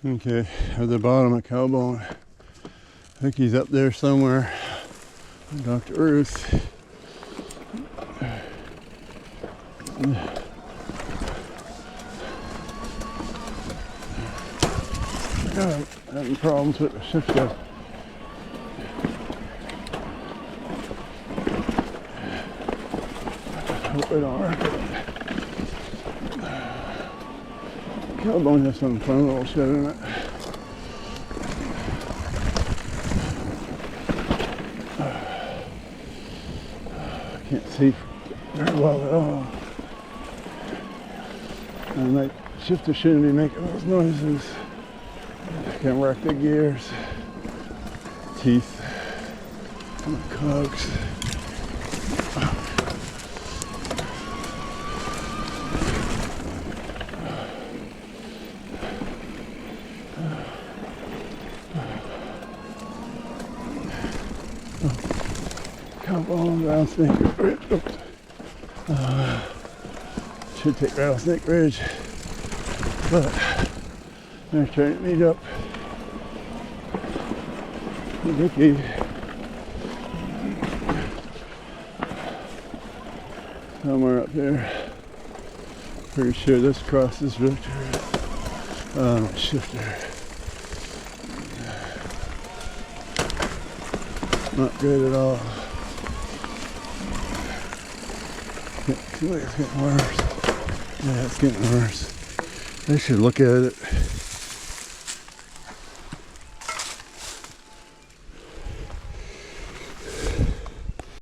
Okay, at the bottom of Cowbone. I think he's up there somewhere. Dr. Ruth. God, I'm having problems with the shifter. Hope it don't work. Cowbone has some fun little shit in it. I can't see very well at all. And that shifter shouldn't be making those noises. Can wreck the gears, teeth, and the cogs. Cowbone, Rattlesnake Ridge. Should take Rattlesnake Ridge, but they're trying to meet up. Vicky. Somewhere up there. Pretty sure this crosses Victor. Shifter. Not good at all. It's getting worse. Yeah, it's getting worse. They should look at it.